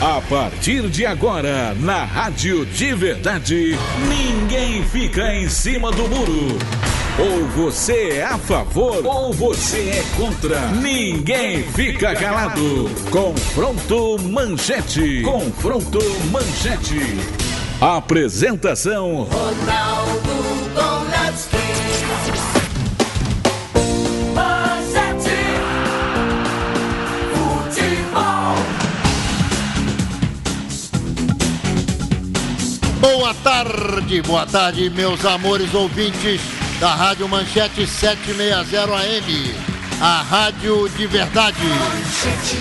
A partir de agora, na Rádio de Verdade, ninguém fica em cima do muro. Ou você é a favor, ou você é contra. Ninguém fica calado. Confronto Manchete. Confronto Manchete. Apresentação: Ronaldo Donetski. Manchete. Futebol. Boa tarde, meus amores ouvintes da Rádio Manchete 760 AM, a Rádio de Verdade.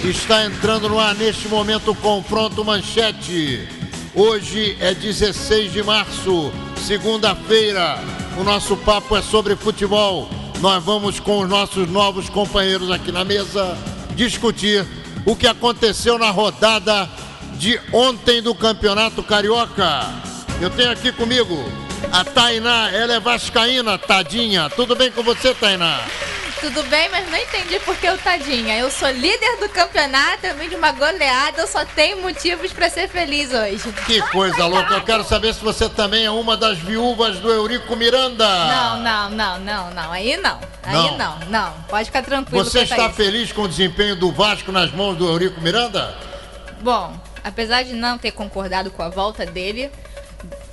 Está entrando no ar neste momento o Confronto Manchete. Hoje é 16 de março, segunda-feira. O nosso papo é sobre futebol. Nós vamos, com os nossos novos companheiros aqui na mesa, discutir o que aconteceu na rodada de ontem do Campeonato Carioca. Eu tenho aqui comigo a Tainá, ela é vascaína, tadinha. Tudo bem com você, Tainá? Tudo bem, mas não entendi por que o tadinha. Eu sou líder do campeonato, eu vim de uma goleada, eu só tenho motivos pra ser feliz hoje. Que coisa louca, eu quero saber se você também é uma das viúvas do Eurico Miranda. Não, aí não. Pode ficar tranquilo. Você está feliz com o desempenho do Vasco nas mãos do Eurico Miranda? Bom, apesar de não ter concordado com a volta dele,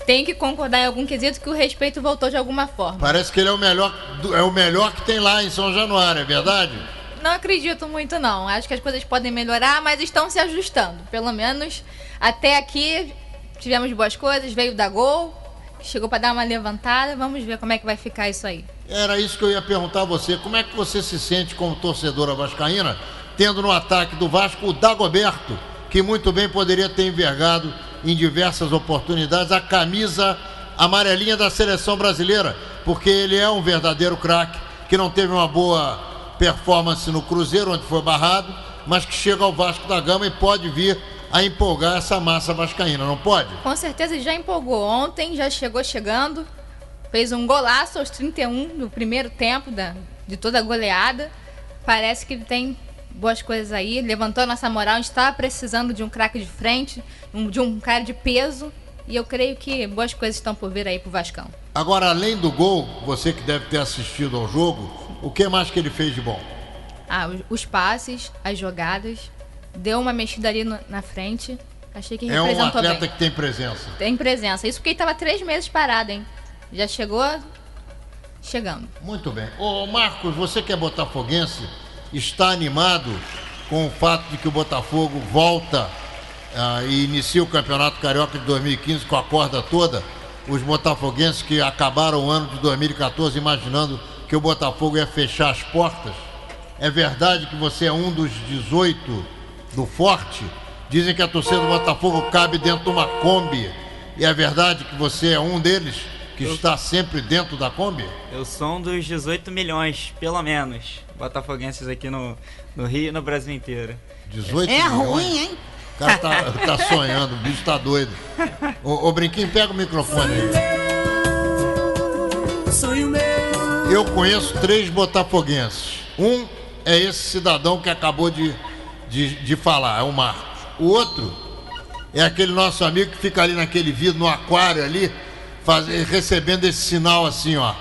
tem que concordar em algum quesito que o respeito voltou de alguma forma. Parece que ele é o melhor que tem lá em São Januário, é verdade? Não acredito muito, não. Acho que as coisas podem melhorar, mas estão se ajustando. Pelo menos até aqui tivemos boas coisas, veio dar gol, chegou para dar uma levantada. Vamos ver como é que vai ficar isso aí. Era isso que eu ia perguntar a você. Como é que você se sente como torcedora vascaína, tendo no ataque do Vasco o Dagoberto, que muito bem poderia ter envergado em diversas oportunidades a camisa amarelinha da seleção brasileira, porque ele é um verdadeiro craque, que não teve uma boa performance no Cruzeiro, onde foi barrado, mas que chega ao Vasco da Gama e pode vir a empolgar essa massa vascaína, não pode? Com certeza ele já empolgou ontem, já chegando, fez um golaço aos 31 no primeiro tempo de toda a goleada. Parece que ele tem boas coisas aí, levantou a nossa moral. A gente estava precisando de um craque de frente, de um cara de peso, e eu creio que boas coisas estão por vir aí pro Vascão. Agora, além do gol, você que deve ter assistido ao jogo, o que mais que ele fez de bom? Os passes, as jogadas, deu uma mexida ali na frente, achei que representou bem. É um atleta bem. Que tem presença. Tem presença, isso porque ele estava 3 meses parado, hein? Já chegou chegando. Muito bem. Ô Marcos, você que é botafoguense, está animado com o fato de que o Botafogo volta e inicia o Campeonato Carioca de 2015 com a corda toda? Os botafoguenses que acabaram o ano de 2014 imaginando que o Botafogo ia fechar as portas. É verdade que você é um dos 18 do Forte? Dizem que a torcida do Botafogo cabe dentro de uma Kombi. E é verdade que você é um deles que está sempre dentro da Kombi? Eu sou um dos 18 milhões, pelo menos, botafoguenses aqui no Rio e no Brasil inteiro. 18 milhões? Ruim, hein? O cara tá sonhando, o bicho tá doido. Ô Brinquinho, pega o microfone aí. Eu conheço 3 botafoguenses. Um é esse cidadão que acabou de falar, é o Marcos. O outro é aquele nosso amigo que fica ali naquele vidro, no aquário ali, recebendo esse sinal assim, ó,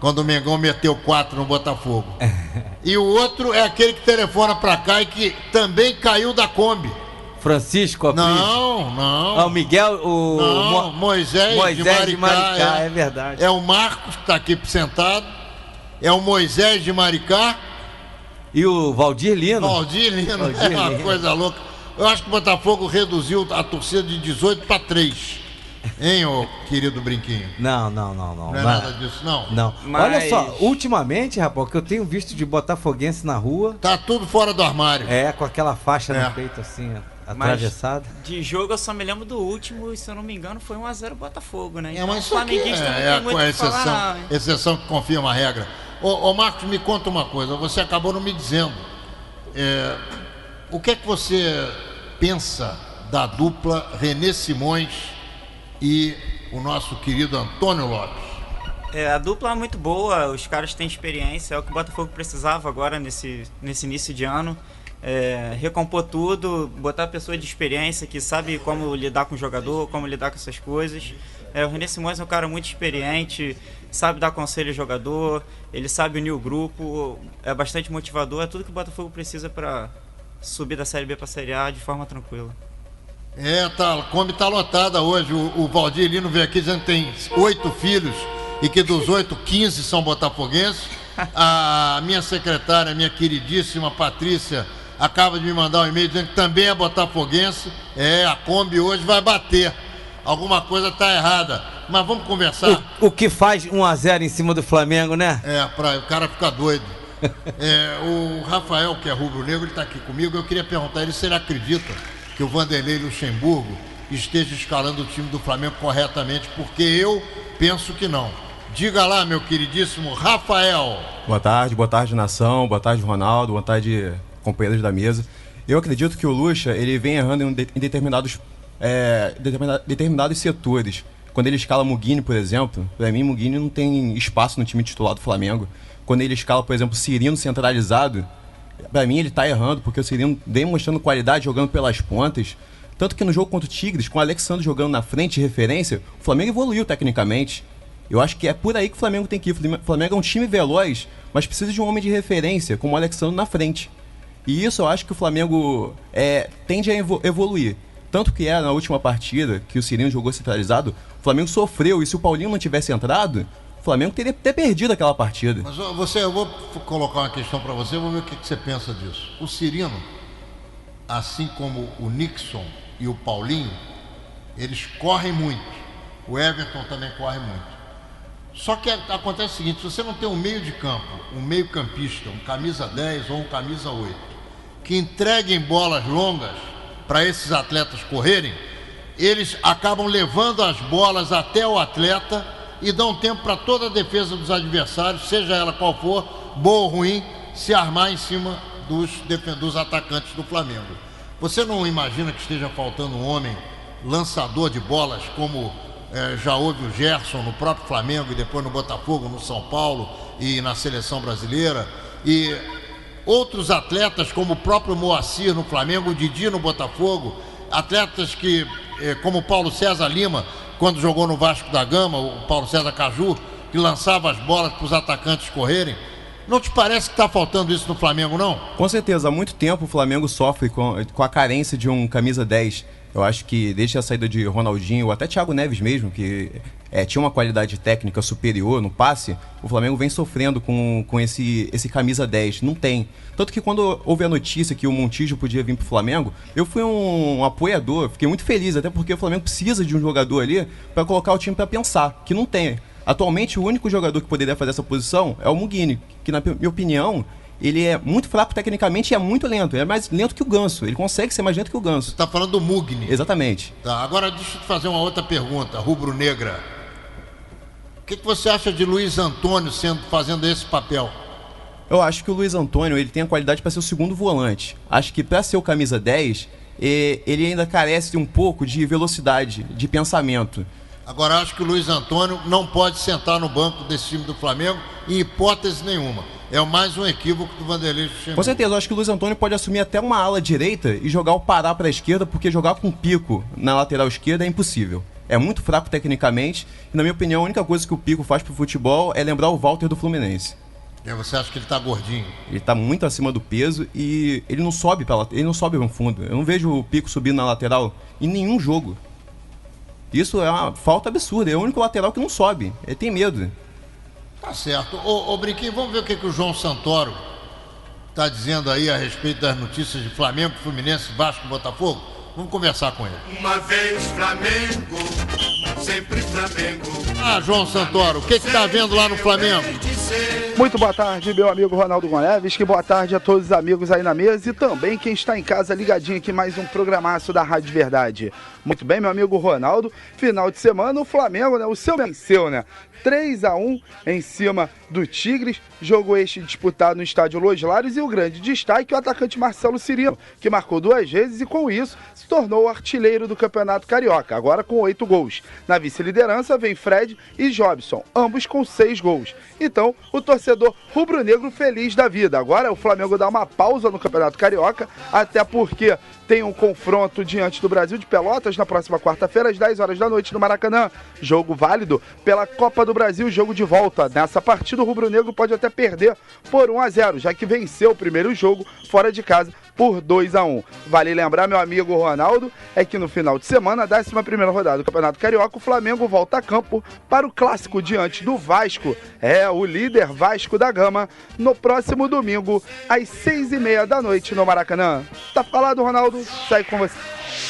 quando o Mengão meteu 4 no Botafogo. E o outro é aquele que telefona pra cá e que também caiu da Kombi. Francisco Aprígio? Não. O Miguel, Moisés de Maricá, é verdade. É o Marcos que está aqui sentado, é o Moisés de Maricá. E o Valdir Lino. É uma coisa louca. Eu acho que o Botafogo reduziu a torcida de 18 para 3. Hein, ô querido Brinquinho? Não. Não é nada disso, não? Não. Mas... Olha só, ultimamente, rapaz, que eu tenho visto de botafoguense na rua... Tá tudo fora do armário. É, com aquela faixa no peito assim, atravessada. Mas de jogo eu só me lembro do último, e se eu não me engano foi 1-0 Botafogo, né? Então, mas isso aqui é exceção que confirma a regra. Ô Marcos, me conta uma coisa, você acabou não me dizendo. O que é que você pensa da dupla René Simões e o nosso querido Antônio Lopes? A dupla é muito boa, os caras têm experiência, é o que o Botafogo precisava agora nesse início de ano. recompor tudo, botar a pessoa de experiência que sabe como lidar com o jogador, como lidar com essas coisas. O René Simões é um cara muito experiente, sabe dar conselho ao jogador, ele sabe unir o grupo, é bastante motivador, é tudo que o Botafogo precisa para subir da Série B para a Série A de forma tranquila. A Kombi tá lotada hoje. O Valdir Lino veio aqui dizendo que tem 8 filhos e que dos 8, 15 são botafoguenses. A minha secretária, minha queridíssima Patrícia, acaba de me mandar um e-mail dizendo que também é botafoguense. A Kombi hoje vai bater. Alguma coisa tá errada. Mas vamos conversar. O que faz 1-0 em cima do Flamengo, né? O cara fica doido. O Rafael, que é rubro-negro, ele tá aqui comigo. Eu queria perguntar a ele se ele acredita que o Vanderlei Luxemburgo esteja escalando o time do Flamengo corretamente, porque eu penso que não. Diga lá, meu queridíssimo Rafael. Boa tarde, nação, boa tarde, Ronaldo, boa tarde, companheiros da mesa. Eu acredito que o Luxa, ele vem errando em determinados setores. Quando ele escala Mughini, por exemplo, para mim Mughini não tem espaço no time titular do Flamengo. Quando ele escala, por exemplo, Cirino centralizado, para mim ele tá errando, porque o Cirino vem mostrando qualidade jogando pelas pontas. Tanto que no jogo contra o Tigres, com o Alexandre jogando na frente de referência, o Flamengo evoluiu tecnicamente. Eu acho que é por aí que o Flamengo tem que ir. O Flamengo é um time veloz, mas precisa de um homem de referência, como o Alexandre na frente. E isso eu acho que o Flamengo tende a evoluir. Tanto que na última partida, que o Cirino jogou centralizado, o Flamengo sofreu, e se o Paulinho não tivesse entrado, o Flamengo teria até perdido aquela partida. Mas eu vou colocar uma questão para você, vamos ver o que você pensa disso. O Cirino, assim como o Nixon e o Paulinho, eles correm muito. O Everton também corre muito. Só que acontece o seguinte, se você não tem um meio de campo, um meio campista, um camisa 10 ou um camisa 8, que entreguem bolas longas para esses atletas correrem, eles acabam levando as bolas até o atleta e dão tempo para toda a defesa dos adversários, seja ela qual for, boa ou ruim, se armar em cima dos atacantes do Flamengo. Você não imagina que esteja faltando um homem lançador de bolas, como já houve o Gerson no próprio Flamengo e depois no Botafogo, no São Paulo e na seleção brasileira, e outros atletas como o próprio Moacir no Flamengo, o Didi no Botafogo, atletas que, como o Paulo César Lima, quando jogou no Vasco da Gama, o Paulo César Caju, que lançava as bolas para os atacantes correrem. Não te parece que está faltando isso no Flamengo, não? Com certeza, há muito tempo o Flamengo sofre com a carência de um camisa 10. Eu acho que desde a saída de Ronaldinho, ou até Thiago Neves mesmo, que tinha uma qualidade técnica superior no passe, o Flamengo vem sofrendo com esse camisa 10. Não tem. Tanto que quando houve a notícia que o Montijo podia vir pro Flamengo, eu fui um apoiador, fiquei muito feliz, até porque o Flamengo precisa de um jogador ali para colocar o time para pensar, que não tem. Atualmente, o único jogador que poderia fazer essa posição é o Mughini, que na minha opinião, ele é muito fraco tecnicamente e é muito lento. Ele é mais lento que o Ganso. Ele consegue ser mais lento que o Ganso. Você está falando do Mughini. Exatamente. Tá, agora deixa eu te fazer uma outra pergunta, rubro-negra. O que você acha de Luiz Antônio fazendo esse papel? Eu acho que o Luiz Antônio ele tem a qualidade para ser o segundo volante. Acho que para ser o camisa 10, ele ainda carece de um pouco de velocidade, de pensamento. Agora, acho que o Luiz Antônio não pode sentar no banco desse time do Flamengo em hipótese nenhuma. É mais um equívoco do Vanderlei Luxemburgo. Com certeza, eu acho que o Luiz Antônio pode assumir até uma ala direita e jogar o Pará para a esquerda, porque jogar com Pico na lateral esquerda é impossível. É muito fraco tecnicamente e, na minha opinião, a única coisa que o Pico faz pro futebol é lembrar o Walter do Fluminense. Você acha que ele tá gordinho? Ele tá muito acima do peso e ele não sobe no fundo. Eu não vejo o Pico subindo na lateral em nenhum jogo. Isso é uma falta absurda. É o único lateral que não sobe. Ele tem medo. Tá certo. Ô Brinquinho, vamos ver o que o João Santoro tá dizendo aí a respeito das notícias de Flamengo, Fluminense, Vasco e Botafogo. Vamos conversar com ele. Uma vez Flamengo, sempre Flamengo. João Santoro, o que tá vendo lá no Flamengo? Muito boa tarde, meu amigo Ronaldo Goneves, que boa tarde a todos os amigos aí na mesa e também quem está em casa ligadinho aqui mais um programaço da Rádio Verdade. Muito bem, meu amigo Ronaldo, final de semana o Flamengo, né, o seu venceu, né, 3-1 em cima do Tigres, jogo este disputado no estádio Los Lares e o grande destaque é o atacante Marcelo Cirino, que marcou 2 vezes e com isso se tornou o artilheiro do Campeonato Carioca, agora com 8 gols. Na vice-liderança vem Fred Rezende e Jobson, ambos com 6 gols. Então, o torcedor rubro-negro feliz da vida. Agora o Flamengo dá uma pausa no Campeonato Carioca, até porque tem um confronto diante do Brasil de Pelotas na próxima quarta-feira, às 10 horas da noite, no Maracanã. Jogo válido pela Copa do Brasil, jogo de volta. Nessa partida, o rubro-negro pode até perder por 1-0, já que venceu o primeiro jogo fora de casa por 2-1. Vale lembrar, meu amigo Ronaldo, é que no final de semana, a 11ª rodada do Campeonato Carioca, o Flamengo volta a campo para o clássico diante do Vasco. O líder Vasco da Gama, no próximo domingo, às 6h30 da noite, no Maracanã. Tá falado, Ronaldo? Sai com você.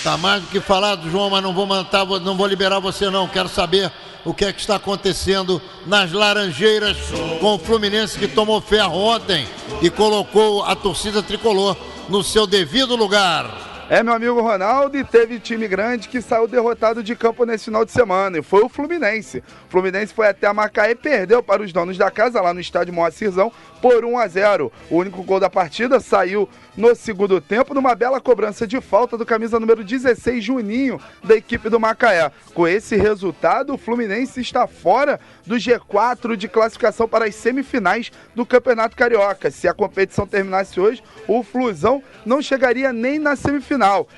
Tá mais do que falado, João, mas não vou liberar você não. Quero saber o que é que está acontecendo nas Laranjeiras com o Fluminense, que tomou ferro ontem e colocou a torcida tricolor no seu devido lugar. Meu amigo Ronaldo, e teve time grande que saiu derrotado de campo nesse final de semana, e foi o Fluminense. O Fluminense foi até a Macaé e perdeu para os donos da casa lá no estádio Moacirzão por 1-0. O único gol da partida saiu no segundo tempo, numa bela cobrança de falta do camisa número 16, Juninho, da equipe do Macaé. Com esse resultado, o Fluminense está fora do G4 de classificação para as semifinais do Campeonato Carioca. Se a competição terminasse hoje, o Flusão não chegaria nem na semifinal.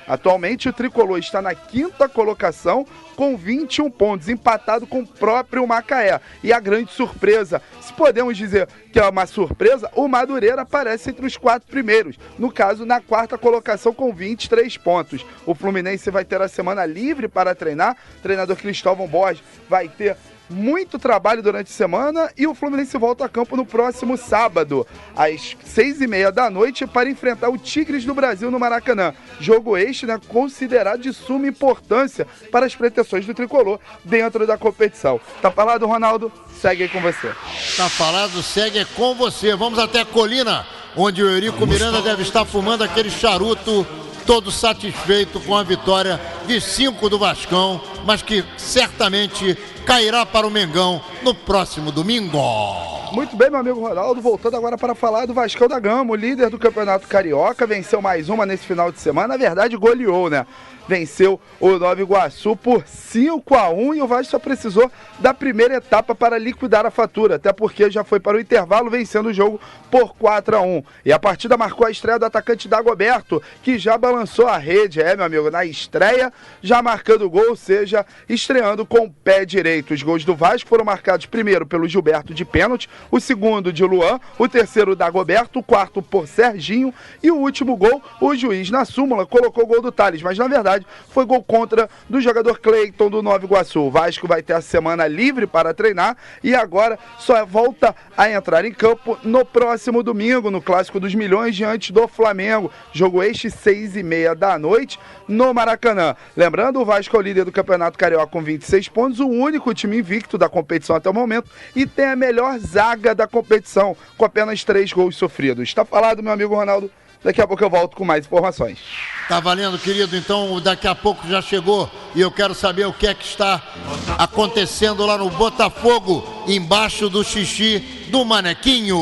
Atualmente, o tricolor está na 5ª colocação com 21 pontos, empatado com o próprio Macaé. E a grande surpresa, se podemos dizer que é uma surpresa, o Madureira aparece entre os 4 primeiros. No caso, na 4ª colocação com 23 pontos. O Fluminense vai ter a semana livre para treinar. O treinador Cristóvão Borges vai ter muito trabalho durante a semana e o Fluminense volta a campo no próximo sábado, às 6h30 da noite, para enfrentar o Tigres do Brasil no Maracanã. Jogo este, considerado de suma importância para as pretensões do tricolor dentro da competição. Tá falado, Ronaldo? Segue aí com você. Tá falado, segue com você. Vamos até a Colina, onde o Eurico Miranda deve estar fumando aquele charuto, todo satisfeito com a vitória de 5 do Vascão, mas que certamente cairá para o Mengão no próximo domingo. Muito bem, meu amigo Ronaldo, voltando agora para falar do Vascão da Gama, o líder do Campeonato Carioca, venceu mais uma nesse final de semana, na verdade goleou, Venceu o Nova Iguaçu por 5-1 e o Vasco só precisou da primeira etapa para liquidar a fatura, até porque já foi para o intervalo vencendo o jogo por 4-1. E a partida marcou a estreia do atacante Dagoberto, que já balançou a rede, meu amigo, na estreia, já marcando gol, ou seja, estreando com o pé direito. Os gols do Vasco foram marcados primeiro pelo Gilberto de pênalti, o segundo de Luan, o terceiro Dagoberto, o quarto por Serginho e o último gol, o juiz na súmula colocou o gol do Thales, mas na verdade foi gol contra do jogador Cleiton do Nova Iguaçu. O Vasco vai ter a semana livre para treinar e agora só volta a entrar em campo no próximo domingo, no Clássico dos Milhões, diante do Flamengo. Jogo este, 6h30 da noite, no Maracanã. Lembrando, o Vasco é o líder do Campeonato Carioca com 26 pontos, o único time invicto da competição até o momento e tem a melhor zaga da competição, com apenas 3 gols sofridos. Está falado, meu amigo Ronaldo? Daqui a pouco eu volto com mais informações. Tá valendo, querido. Então, daqui a pouco já chegou e eu quero saber o que é que está acontecendo lá no Botafogo, embaixo do xixi do Manequinho.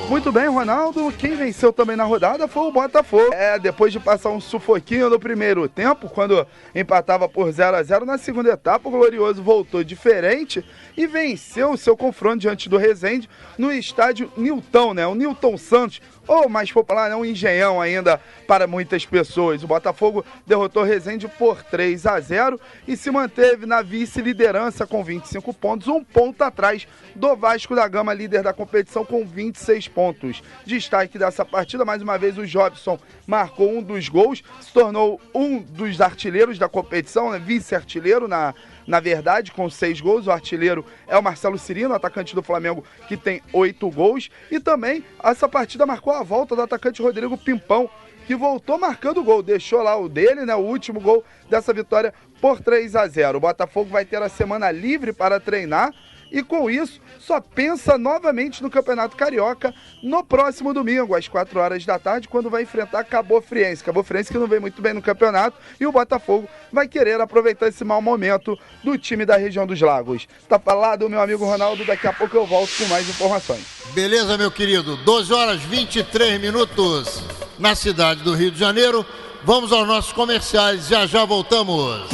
Muito bem, Ronaldo. Quem venceu também na rodada foi o Botafogo. Depois de passar um sufoquinho no primeiro tempo, quando empatava por 0-0, na segunda etapa o Glorioso voltou diferente e venceu o seu confronto diante do Rezende no estádio Nilton, o Nilton Santos, ou mais popular, um Engenhão ainda para muitas pessoas. O Botafogo derrotou o Rezende por 3-0 e se manteve na vice-liderança com 25 pontos, um ponto atrás do Vasco da Gama, líder da competição, com 26 pontos. Destaque dessa partida, mais uma vez, o Jobson marcou um dos gols, se tornou um dos artilheiros da competição, vice-artilheiro na verdade, com 6 gols. O artilheiro é o Marcelo Cirino, atacante do Flamengo, que tem 8 gols. E também, essa partida marcou a volta do atacante Rodrigo Pimpão, que voltou marcando o gol. Deixou lá o dele, o último gol dessa vitória por 3-0. O Botafogo vai ter a semana livre para treinar e, com isso, só pensa novamente no Campeonato Carioca no próximo domingo, às 4 horas da tarde, quando vai enfrentar Cabo Friense. Cabo Friense que não vem muito bem no campeonato, e o Botafogo vai querer aproveitar esse mau momento do time da região dos Lagos. Tá falado, meu amigo Ronaldo, daqui a pouco eu volto com mais informações. Beleza, meu querido. 12 horas 23 minutos na cidade do Rio de Janeiro. Vamos aos nossos comerciais, já voltamos.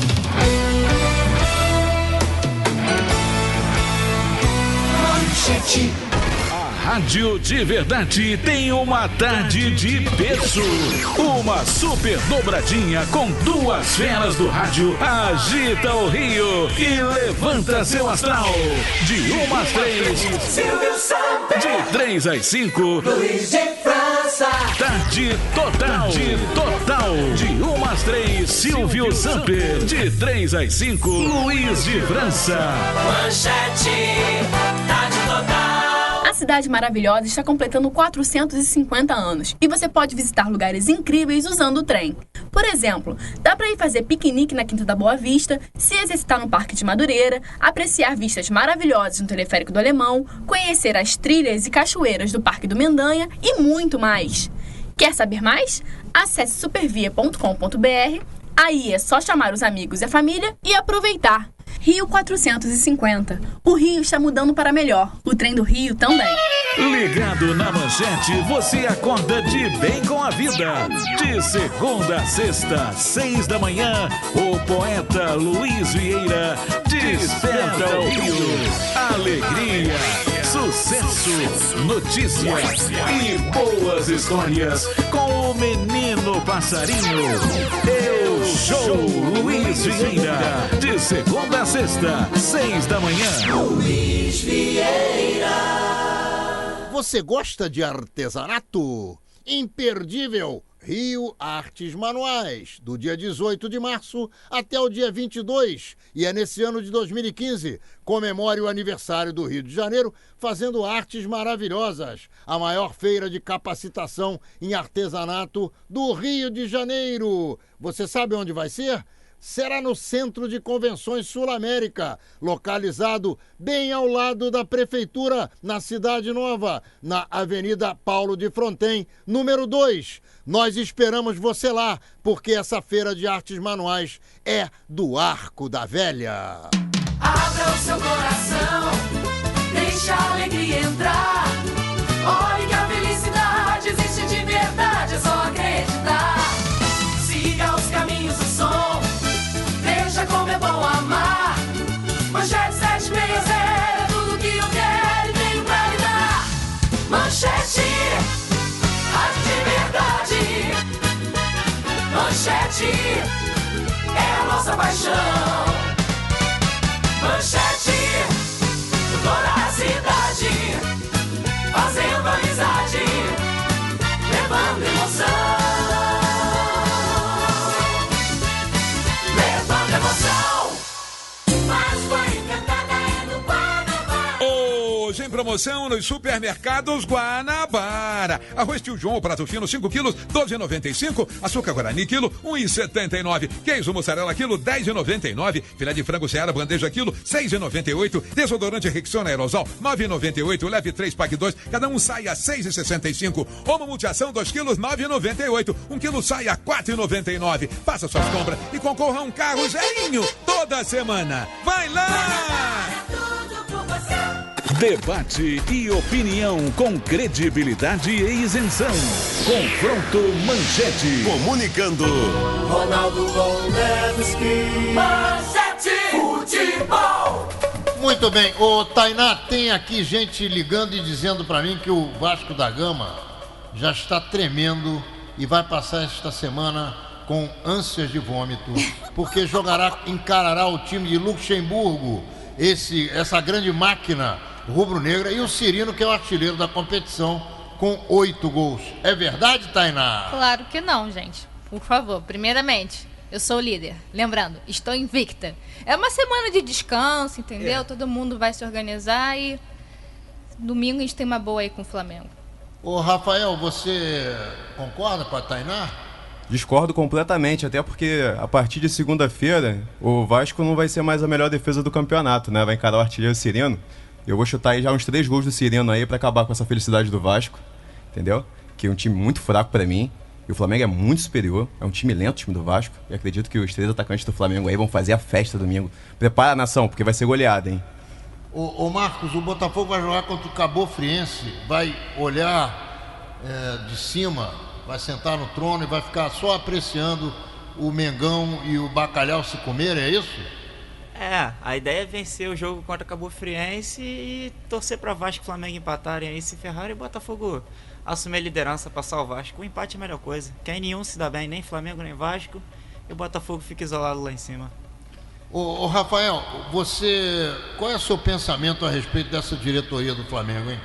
A Rádio de Verdade tem uma tarde de peso. Uma super dobradinha com duas feras do rádio. Agita o Rio e levanta seu astral. De 1 às 3, Silvio Santos. De 3 às 5, Luiz de França. Tarde total. De 1 às 3, Silvio Samper. De 3 às 5, Luiz de França. Manchete, tarde total. A Cidade Maravilhosa está completando 450 anos e você pode visitar lugares incríveis usando o trem. Por exemplo, dá para ir fazer piquenique na Quinta da Boa Vista, se exercitar no Parque de Madureira, apreciar vistas maravilhosas no Teleférico do Alemão, conhecer as trilhas e cachoeiras do Parque do Mendanha e muito mais. Quer saber mais? Acesse supervia.com.br, aí é só chamar os amigos e a família e aproveitar. Rio 450. O Rio está mudando para melhor. O trem do Rio também. Ligado na Manchete, você acorda de bem com a vida. De segunda a sexta, 6 da manhã, o poeta Luiz Vieira desperta o Rio. Alegria, sucesso, notícias e boas histórias com o Menino Passarinho. Eu sou Luiz Vieira. De segunda a sexta, 6 da manhã. Luiz Vieira. Você gosta de artesanato? Imperdível! Rio Artes Manuais, do dia 18 de março até o dia 22. E é nesse ano de 2015. Comemore o aniversário do Rio de Janeiro fazendo artes maravilhosas. A maior feira de capacitação em artesanato do Rio de Janeiro. Você sabe onde vai ser? Será no Centro de Convenções Sul-América, localizado bem ao lado da Prefeitura, na Cidade Nova, na Avenida Paulo de Fronten, número 2. Nós esperamos você lá, porque essa feira de artes manuais é do Arco da Velha. Abra o seu coração, deixa a alegria entrar. Olhe que a felicidade existe de verdade, é só acreditar. Siga os caminhos do som, veja como é bom amar. Manchete 760 é tudo que eu quero e tenho pra lhe dar. Manchete, rádio de verdade. Manchete é a nossa paixão. Manchete, toda a cidade, fazendo amizade, levando emoção. Levando emoção. Páscoa encantada é no Guanabara. Hoje em promoção nos supermercados Guanabara. Arroz Tio João, prato fino, 5 quilos, 12,95. Açúcar Guarani, quilo, 1,79. Queijo mussarela, quilo, 10,99. Filé de frango Seara, bandeja, quilo, 6,98. Desodorante Rexona Aerosol, 9,98. Leve 3, pague 2. Cada um sai a 6,65. Omo Multiação, 2 quilos, 9,98. 1 quilo sai a 4,99. Faça suas compras e concorra a um carro zerinho toda semana. Vai lá! Debate e opinião com credibilidade e isenção. Confronto Manchete. Comunicando. Ronaldo Golevski. Manchete Futebol. Muito bem, ô Tainá, tem aqui gente ligando e dizendo pra mim que o Vasco da Gama já está tremendo e vai passar esta semana com ânsias de vômito, porque encarará o time de Luxemburgo, essa grande máquina rubro-negra, e o Cirino, que é o artilheiro da competição, com 8 gols. É verdade, Tainá? Claro que não, gente. Por favor, primeiramente, eu sou o líder. Lembrando, estou invicta. É uma semana de descanso, entendeu? Todo mundo vai se organizar e domingo a gente tem uma boa aí com o Flamengo. Ô Rafael, você concorda com a Tainá? Discordo completamente, até porque a partir de segunda-feira o Vasco não vai ser mais a melhor defesa do campeonato, né? Vai encarar o artilheiro Cirino. Eu vou chutar aí já uns 3 gols do Cirino aí pra acabar com essa felicidade do Vasco, entendeu? Que é um time muito fraco pra mim. E o Flamengo é muito superior. É um time lento, o time do Vasco. E acredito que os 3 atacantes do Flamengo aí vão fazer a festa domingo. Prepara a nação, porque vai ser goleada, hein? Ô Marcos, o Botafogo vai jogar contra o Cabo Friense. Vai olhar de cima, vai sentar no trono e vai ficar só apreciando o Mengão e o Bacalhau se comerem, é isso? A ideia é vencer o jogo contra o Cabo Friense e torcer para Vasco e Flamengo empatarem aí, se ferrarem, e Botafogo assumir a liderança, passar o Vasco. O empate é a melhor coisa, que aí nenhum se dá bem, nem Flamengo nem Vasco, e o Botafogo fica isolado lá em cima. Ô Rafael, qual é o seu pensamento a respeito dessa diretoria do Flamengo, hein?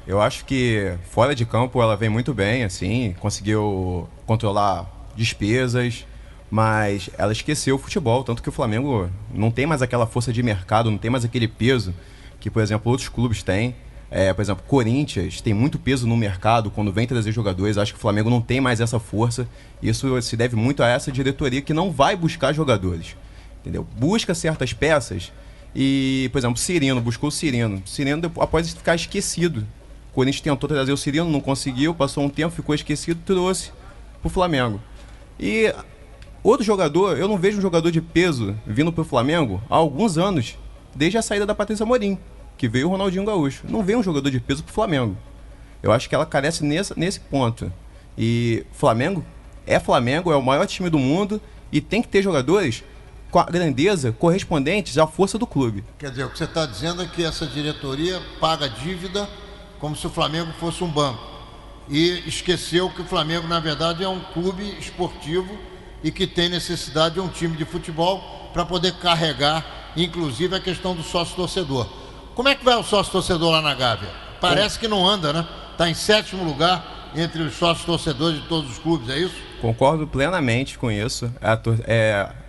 Eu acho que fora de campo ela vem muito bem, assim, conseguiu controlar despesas, mas ela esqueceu o futebol, tanto que o Flamengo não tem mais aquela força de mercado, não tem mais aquele peso que, por exemplo, outros clubes têm. Por exemplo, Corinthians tem muito peso no mercado quando vem trazer jogadores. Acho que o Flamengo não tem mais essa força. Isso se deve muito a essa diretoria que não vai buscar jogadores, entendeu? Busca certas peças e, por exemplo, Cirino, buscou o Cirino. Cirino, após ficar esquecido, o Corinthians tentou trazer o Cirino, não conseguiu, passou um tempo, ficou esquecido, trouxe pro Flamengo. E outro jogador, eu não vejo um jogador de peso vindo pro Flamengo há alguns anos, desde a saída da Patrícia Amorim, que veio o Ronaldinho Gaúcho. Não veio um jogador de peso pro Flamengo. Eu acho que ela carece nesse ponto. E Flamengo é o maior time do mundo e tem que ter jogadores com a grandeza correspondentes à força do clube. Quer dizer, o que você está dizendo é que essa diretoria paga dívida como se o Flamengo fosse um banco. E esqueceu que o Flamengo, na verdade, é um clube esportivo e que tem necessidade de um time de futebol para poder carregar, inclusive, a questão do sócio-torcedor. Como é que vai o sócio-torcedor lá na Gávea? Parece que não anda, né? Está em 7º lugar entre os sócios-torcedores de todos os clubes, é isso? Concordo plenamente com isso.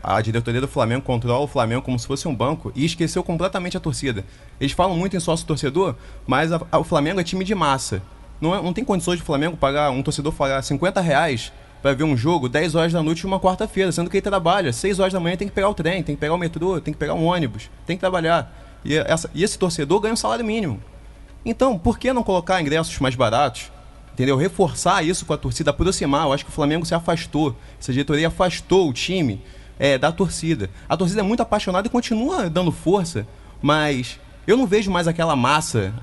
A diretoria do Flamengo controla o Flamengo como se fosse um banco e esqueceu completamente a torcida. Eles falam muito em sócio-torcedor, mas o Flamengo é time de massa. Não tem condições de o Flamengo pagar, um torcedor pagar R$50 para ver um jogo 10 horas da noite numa quarta-feira, sendo que ele trabalha. 6 horas da manhã tem que pegar o trem, tem que pegar o metrô, tem que pegar um ônibus, tem que trabalhar. E esse torcedor ganha um salário mínimo. Então, por que não colocar ingressos mais baratos? Entendeu? Reforçar isso com a torcida, aproximar. Eu acho que o Flamengo se afastou. Essa diretoria afastou o time da torcida. A torcida é muito apaixonada e continua dando força, mas eu não vejo mais aquela massa,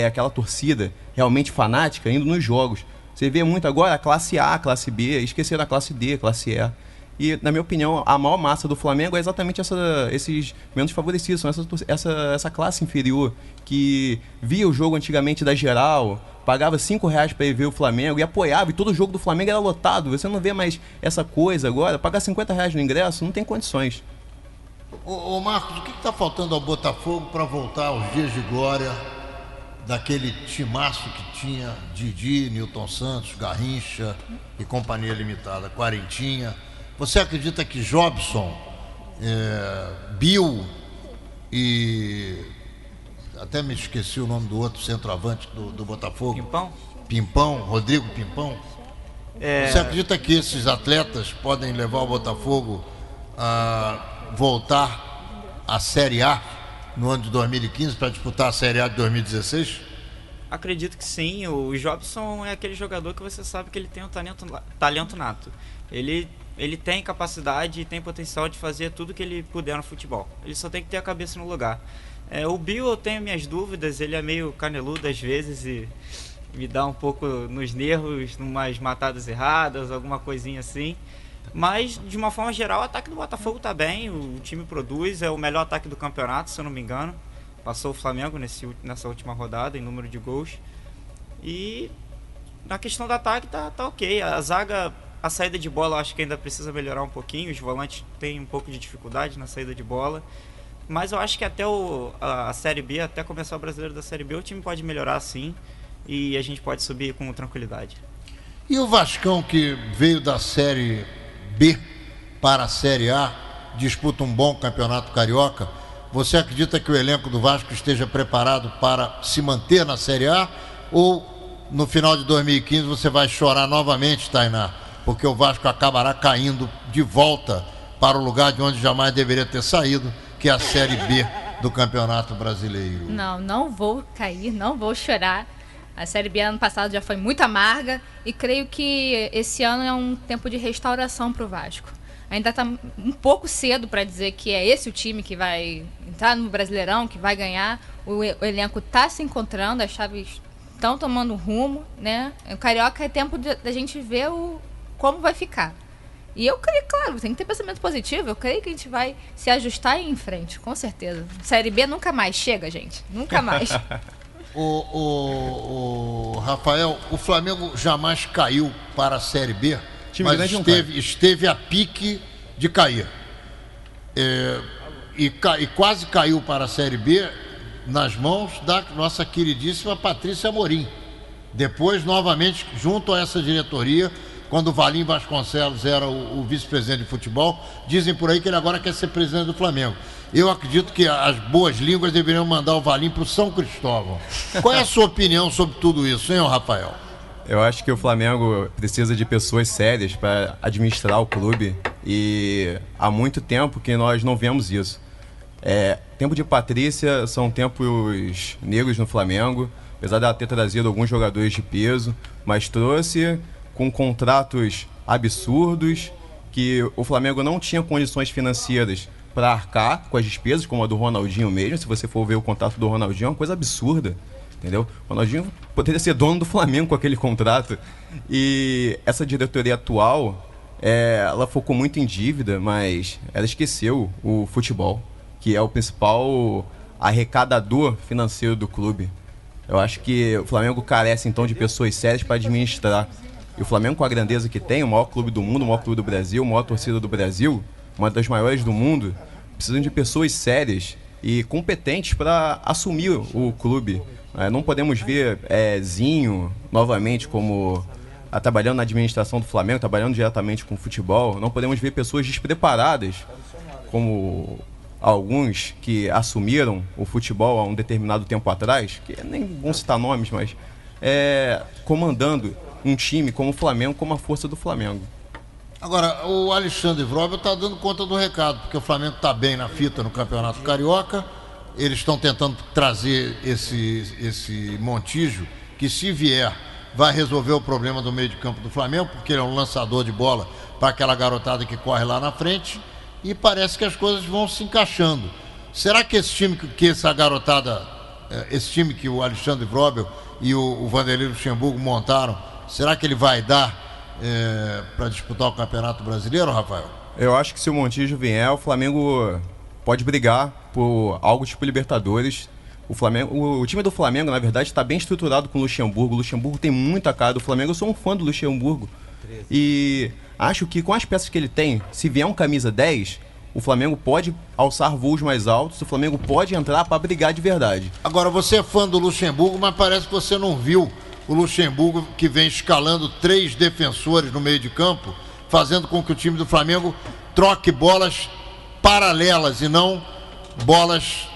aquela torcida realmente fanática indo nos jogos. Você vê muito agora a classe A, a classe B, esqueceram a classe D, a classe E. E, na minha opinião, a maior massa do Flamengo é exatamente esses menos favorecidos, são essa classe inferior que via o jogo antigamente da geral, pagava R$5 para ir ver o Flamengo e apoiava, e todo jogo do Flamengo era lotado. Você não vê mais essa coisa agora, pagar R$50 no ingresso, não tem condições. Ô Marcos, o que está faltando ao Botafogo para voltar aos dias de glória daquele timaço que tinha Didi, Nilton Santos, Garrincha e Companhia Limitada, Quarentinha? Você acredita que Jobson, Bill e... até me esqueci o nome do outro centroavante do Botafogo. Pimpão, Rodrigo Pimpão. Você acredita que esses atletas podem levar o Botafogo a voltar à Série A no ano de 2015 para disputar a Série A de 2016? Acredito que sim. O Jobson é aquele jogador que você sabe que ele tem um talento nato. Ele tem capacidade e tem potencial de fazer tudo que ele puder no futebol. Ele só tem que ter a cabeça no lugar. O Bill, eu tenho minhas dúvidas, ele é meio caneludo às vezes e me dá um pouco nos nervos, numas matadas erradas, alguma coisinha assim. Mas, de uma forma geral, o ataque do Botafogo tá bem, o time produz, é o melhor ataque do campeonato, se eu não me engano. Passou o Flamengo nessa última rodada em número de gols. E na questão do ataque tá ok. A zaga, a saída de bola eu acho que ainda precisa melhorar um pouquinho, os volantes têm um pouco de dificuldade na saída de bola. Mas eu acho que até a Série B, até começar o Brasileiro da Série B, o time pode melhorar sim e a gente pode subir com tranquilidade. E o Vascão, que veio da Série B para a Série A, disputa um bom campeonato carioca, você acredita que o elenco do Vasco esteja preparado para se manter na Série A? Ou no final de 2015 você vai chorar novamente, Tainá? Porque o Vasco acabará caindo de volta para o lugar de onde jamais deveria ter saído, que é a Série B do Campeonato Brasileiro. Não vou cair, não vou chorar. A Série B ano passado já foi muito amarga e creio que esse ano é um tempo de restauração para o Vasco. Ainda está um pouco cedo para dizer que é esse o time que vai entrar no Brasileirão, que vai ganhar. O elenco está se encontrando, as chaves estão tomando rumo, né? O Carioca é tempo da gente ver como vai ficar. E eu creio, claro, tem que ter pensamento positivo. Eu creio que a gente vai se ajustar e ir em frente, com certeza. Série B nunca mais chega, gente. Nunca mais. O Rafael, o Flamengo jamais caiu para a Série B, mas esteve a pique de cair. E quase caiu para a Série B nas mãos da nossa queridíssima Patrícia Amorim. Depois, novamente, junto a essa diretoria, quando o Valim Vasconcelos era o vice-presidente de futebol, dizem por aí que ele agora quer ser presidente do Flamengo. Eu acredito que as boas línguas deveriam mandar o Valim para o São Cristóvão. Qual é a sua opinião sobre tudo isso, hein, Rafael? Eu acho que o Flamengo precisa de pessoas sérias para administrar o clube e há muito tempo que nós não vemos isso. Tempo de Patrícia são tempos negros no Flamengo, apesar dela ter trazido alguns jogadores de peso, mas trouxe com contratos absurdos que o Flamengo não tinha condições financeiras para arcar com as despesas, como a do Ronaldinho mesmo. Se você for ver o contrato do Ronaldinho, é uma coisa absurda, entendeu? O Ronaldinho poderia ser dono do Flamengo com aquele contrato. E essa diretoria atual, ela focou muito em dívida, mas ela esqueceu o futebol, que é o principal arrecadador financeiro do clube. Eu acho que o Flamengo carece, então, de pessoas sérias para administrar. E o Flamengo, com a grandeza que tem, o maior clube do mundo, o maior clube do Brasil, a maior torcida do Brasil, uma das maiores do mundo, precisam de pessoas sérias e competentes para assumir o clube. Não podemos ver Zinho novamente como trabalhando na administração do Flamengo, trabalhando diretamente com o futebol. Não podemos ver pessoas despreparadas, como alguns que assumiram o futebol há um determinado tempo atrás, que nem vão citar nomes, mas comandando um time como o Flamengo, como a força do Flamengo. Agora, o Alexandre Vrobel está dando conta do recado, porque o Flamengo está bem na fita no Campeonato Carioca. Eles estão tentando trazer esse Montijo, que se vier, vai resolver o problema do meio de campo do Flamengo, porque ele é um lançador de bola para aquela garotada que corre lá na frente, e parece que as coisas vão se encaixando. Será que esse time esse time que o Alexandre Vrobel e o Vanderlei Luxemburgo montaram, será que ele vai dar para disputar o Campeonato Brasileiro, Rafael? Eu acho que se o Montijo vier, o Flamengo pode brigar por algo tipo Libertadores. O time do Flamengo, na verdade, está bem estruturado com o Luxemburgo. O Luxemburgo tem muita cara do Flamengo. Eu sou um fã do Luxemburgo. E acho que com as peças que ele tem, se vier um camisa 10, o Flamengo pode alçar voos mais altos. O Flamengo pode entrar para brigar de verdade. Agora, você é fã do Luxemburgo, mas parece que você não viu o Luxemburgo, que vem escalando 3 defensores no meio de campo, fazendo com que o time do Flamengo troque bolas paralelas e não bolas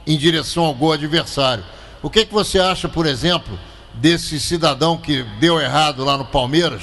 em direção ao gol adversário. O que você acha, por exemplo, desse cidadão que deu errado lá no Palmeiras,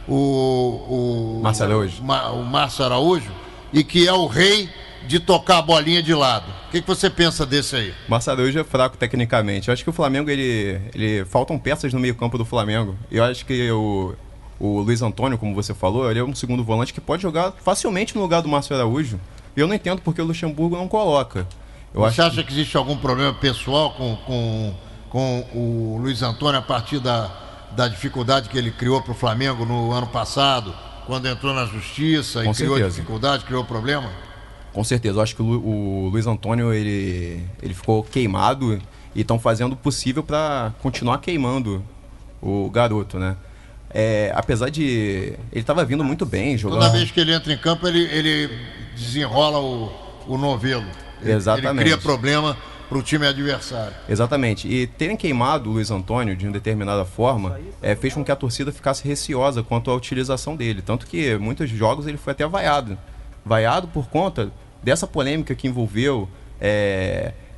o Márcio Araújo, e que é o rei de tocar a bolinha de lado? O que você pensa desse aí? Márcio Araújo é fraco tecnicamente. Eu acho que o Flamengo, ele faltam peças no meio campo do Flamengo. Eu acho que o Luiz Antônio, como você falou, ele é um segundo volante que pode jogar facilmente no lugar do Márcio Araújo. E eu não entendo porque o Luxemburgo não coloca. Você acha que existe algum problema pessoal com o Luiz Antônio a partir da dificuldade que ele criou para o Flamengo no ano passado, quando entrou na justiça e criou dificuldade, criou problema? Com certeza. Eu acho que o Luiz Antônio ele ficou queimado e estão fazendo o possível para continuar queimando o garoto, né? Apesar de... Ele estava vindo muito bem jogando. Toda vez que ele entra em campo, ele desenrola o novelo. Exatamente. Ele cria problema para o time adversário. Exatamente. E terem queimado o Luiz Antônio de uma determinada forma fez com que a torcida ficasse receosa quanto à utilização dele. Tanto que muitos jogos ele foi até vaiado. Vaiado por conta dessa polêmica que envolveu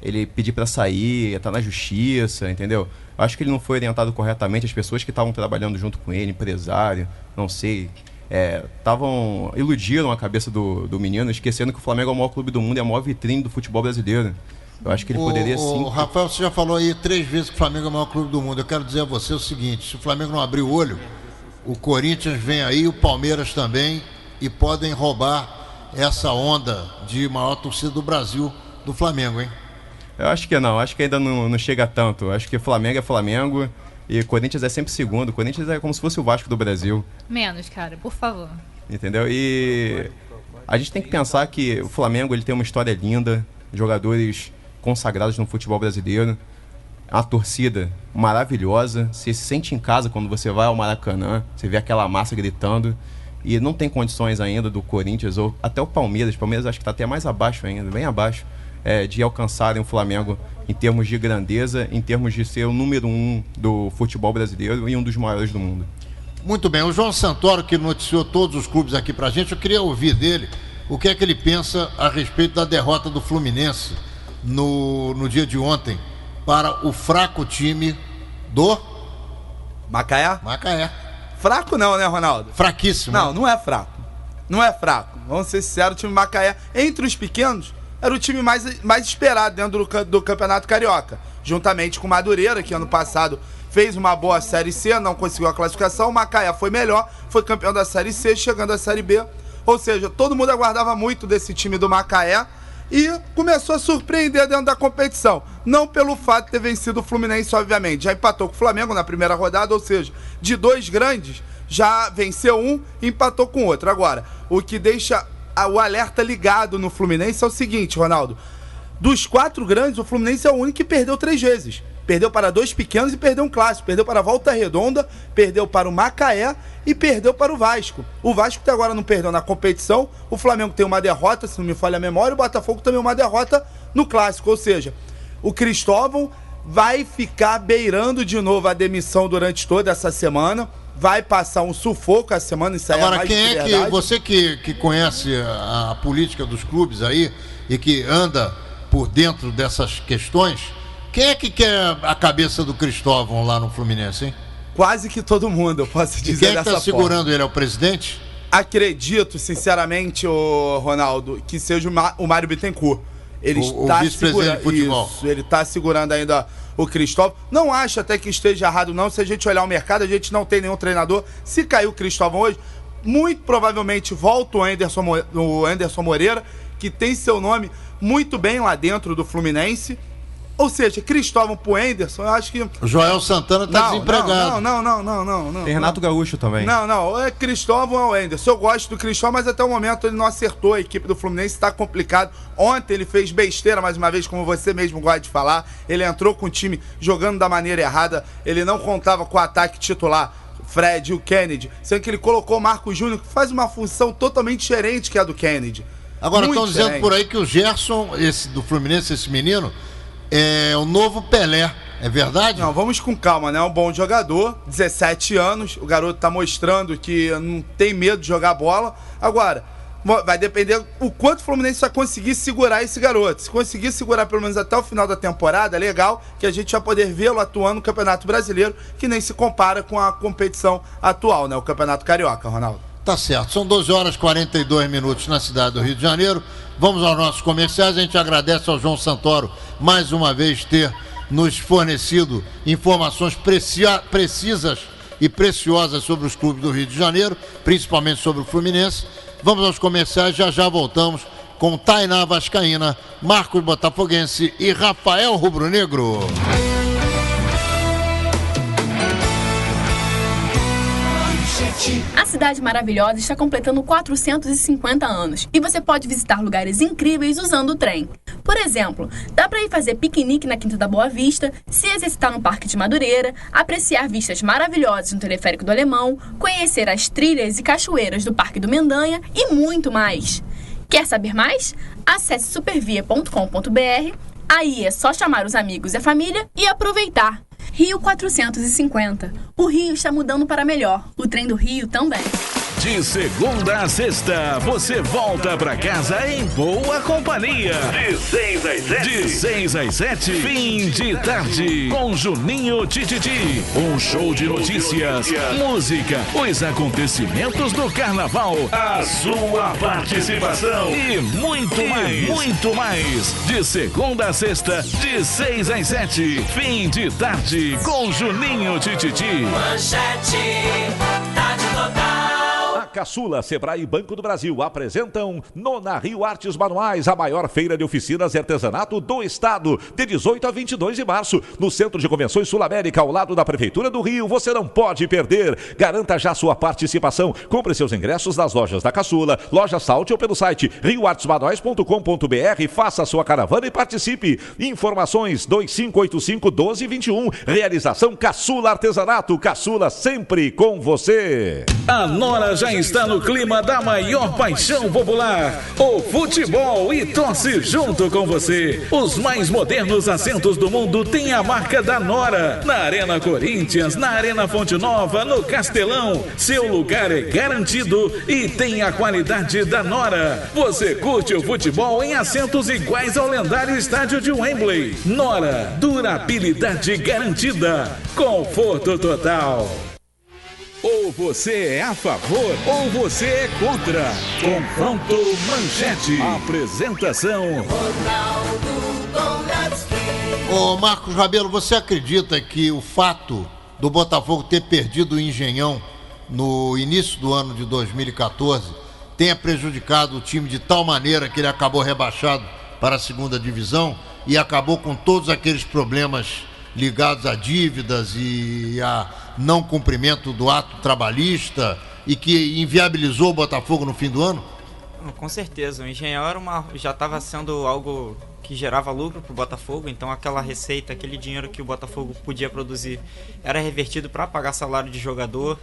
ele pedir para sair, estar na justiça, entendeu? Acho que ele não foi orientado corretamente. As pessoas que estavam trabalhando junto com ele, empresário, não sei, iludiram a cabeça do menino, esquecendo que o Flamengo é o maior clube do mundo e a maior vitrine do futebol brasileiro. Eu acho que ele poderia sim... Rafael, você já falou aí 3 vezes que o Flamengo é o maior clube do mundo. Eu quero dizer a você o seguinte: se o Flamengo não abrir o olho, o Corinthians vem aí, o Palmeiras também, e podem roubar essa onda de maior torcida do Brasil do Flamengo, hein? Eu acho que não, acho que ainda não chega tanto. Eu acho que Flamengo é Flamengo e Corinthians é sempre segundo. Corinthians é como se fosse o Vasco do Brasil. Menos, cara, por favor. entendeu? E a gente tem que pensar que o Flamengo ele tem uma história linda, jogadores consagrados no futebol brasileiro, uma torcida maravilhosa, você se sente em casa quando você vai ao Maracanã, você vê aquela massa gritando, e não tem condições ainda do Corinthians ou até o Palmeiras acho que está até mais abaixo ainda, bem abaixo, de alcançarem o Flamengo em termos de grandeza, em termos de ser o número 1 do futebol brasileiro e um dos maiores do mundo. Muito bem, o João Santoro, que noticiou todos os clubes aqui pra gente, eu queria ouvir dele o que é que ele pensa a respeito da derrota do Fluminense no dia de ontem para o fraco time do Macaé? Macaé. Fraco não, né, Ronaldo? Fraquíssimo. Não é fraco. Não é fraco. Vamos ser sinceros, o time Macaé, entre os pequenos, era o time mais esperado dentro do Campeonato Carioca. Juntamente com o Madureira, que ano passado fez uma boa Série C, não conseguiu a classificação. O Macaé foi melhor, foi campeão da Série C, chegando à Série B. Ou seja, todo mundo aguardava muito desse time do Macaé e começou a surpreender dentro da competição. Não pelo fato de ter vencido o Fluminense, obviamente. Já empatou com o Flamengo na primeira rodada, ou seja, de 2 grandes, já venceu um e empatou com outro. Agora, o que deixa o alerta ligado no Fluminense é o seguinte, Ronaldo. Dos 4 grandes, o Fluminense é o único que perdeu 3 vezes. Perdeu para 2 pequenos e perdeu um clássico. Perdeu para a Volta Redonda, perdeu para o Macaé e perdeu para o Vasco. O Vasco até agora não perdeu na competição. O Flamengo tem uma derrota, se não me falha a memória. O Botafogo também uma derrota no clássico. Ou seja, o Cristóvão vai ficar beirando de novo a demissão durante toda essa semana. Vai passar um sufoco a semana. Isso agora, mais quem é que você que conhece a política dos clubes aí e que anda por dentro dessas questões, quem é que quer a cabeça do Cristóvão lá no Fluminense, hein? Quase que todo mundo, eu posso dizer dessa forma. E quem é que tá segurando ele? É o presidente? Acredito, sinceramente, Ronaldo, que seja o Mário Bittencourt. Ele está vice-presidente de futebol. Isso, ele está segurando ainda o Cristóvão. Não acho até que esteja errado, não. Se a gente olhar o mercado, a gente não tem nenhum treinador. Se cair o Cristóvão hoje, muito provavelmente volta o Anderson Moreira, que tem seu nome muito bem lá dentro do Fluminense. Ou seja, Cristóvão pro Anderson, eu acho que... O Joel Santana tá desempregado. Não. Tem Renato Gaúcho também. Não, é Cristóvão ou Anderson. Eu gosto do Cristóvão, mas até o momento ele não acertou. A equipe do Fluminense tá complicado. Ontem ele fez besteira, mais uma vez, como você mesmo gosta de falar. Ele entrou com o time jogando da maneira errada. Ele não contava com o ataque titular, Fred e o Kennedy. Sendo que ele colocou o Marcos Júnior, que faz uma função totalmente diferente que a do Kennedy. Agora estão dizendo por aí que o Gerson, esse do Fluminense, esse menino, é o novo Pelé, é verdade? Não, vamos com calma, né? É um bom jogador, 17 anos, o garoto tá mostrando que não tem medo de jogar bola. Agora, vai depender o quanto o Fluminense vai conseguir segurar esse garoto. Se conseguir segurar pelo menos até o final da temporada, é legal que a gente vai poder vê-lo atuando no Campeonato Brasileiro, que nem se compara com a competição atual, né? O Campeonato Carioca, Ronaldo. Tá certo, são 12 horas e 42 minutos na cidade do Rio de Janeiro. Vamos aos nossos comerciais. A gente agradece ao João Santoro mais uma vez ter nos fornecido informações precisas e preciosas sobre os clubes do Rio de Janeiro, principalmente sobre o Fluminense. Vamos aos comerciais, já voltamos com Tainá Vascaína, Marcos Botafoguense e Rafael Rubro-Negro. A Cidade Maravilhosa está completando 450 anos e você pode visitar lugares incríveis usando o trem. Por exemplo, dá para ir fazer piquenique na Quinta da Boa Vista, se exercitar no Parque de Madureira, apreciar vistas maravilhosas no Teleférico do Alemão, conhecer as trilhas e cachoeiras do Parque do Mendanha e muito mais. Quer saber mais? Acesse supervia.com.br, aí é só chamar os amigos e a família e aproveitar. Rio 450. O Rio está mudando para melhor. O trem do Rio também. De segunda a sexta, você volta pra casa em boa companhia. De 6 às 7. De 6 às 7, fim de tarde. Com Juninho Tititi. Um show de notícias, música, os acontecimentos do carnaval, a sua participação e muito mais. De segunda a sexta, de 6 às 7, fim de tarde. Com Juninho Tititi. Manchete, tarde total. Caçula, Sebrae e Banco do Brasil apresentam Nona Rio Artes Manuais, a maior feira de oficinas e artesanato do estado, de 18 a 22 de março, no Centro de Convenções Sul América, ao lado da Prefeitura do Rio. Você não pode perder. Garanta já sua participação. Compre seus ingressos nas lojas da Caçula, Loja Salte ou pelo site rioartesmanuais.com.br. Faça sua caravana e participe. Informações 2585-1221. Realização Caçula Artesanato. Caçula sempre com você. A Nora já está no clima da maior paixão popular, o futebol, e torce junto com você. Os mais modernos assentos do mundo têm a marca da Nora. Na Arena Corinthians, na Arena Fonte Nova, no Castelão, seu lugar é garantido e tem a qualidade da Nora. Você curte o futebol em assentos iguais ao lendário estádio de Wembley. Nora, durabilidade garantida, conforto total. Ou você é a favor ou você é contra. Confronto Manchete. Apresentação: Ô Marcos Rabelo, você acredita que o fato do Botafogo ter perdido o Engenhão no início do ano de 2014 tenha prejudicado o time de tal maneira que ele acabou rebaixado para a segunda divisão e acabou com todos aqueles problemas ligados a dívidas e a não cumprimento do ato trabalhista e que inviabilizou o Botafogo no fim do ano? Com certeza, o Engenhão já estava sendo algo que gerava lucro para o Botafogo, então aquela receita, aquele dinheiro que o Botafogo podia produzir era revertido para pagar salário de jogador,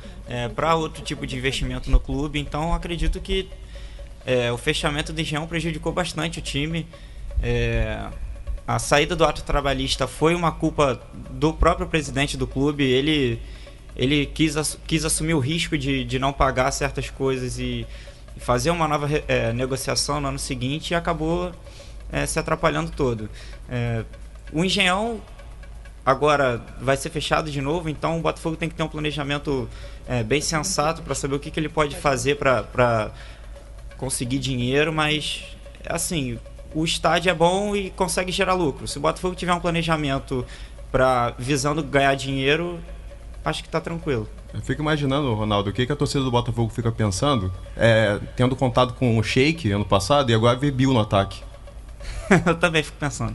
para outro tipo de investimento no clube. Então acredito que o fechamento do Engenhão prejudicou bastante o time. A saída do ato trabalhista foi uma culpa do próprio presidente do clube. Ele quis assumir o risco de não pagar certas coisas e fazer uma nova negociação no ano seguinte e acabou se atrapalhando todo. O Engenhão agora vai ser fechado de novo, então o Botafogo tem que ter um planejamento bem sensato para saber o que ele pode fazer para conseguir dinheiro, mas assim, o estádio é bom e consegue gerar lucro. Se o Botafogo tiver um planejamento visando ganhar dinheiro, acho que tá tranquilo. Eu fico imaginando, Ronaldo, o que a torcida do Botafogo fica pensando, tendo contato com o Sheik ano passado e agora ver Bill no ataque. Eu também fico pensando.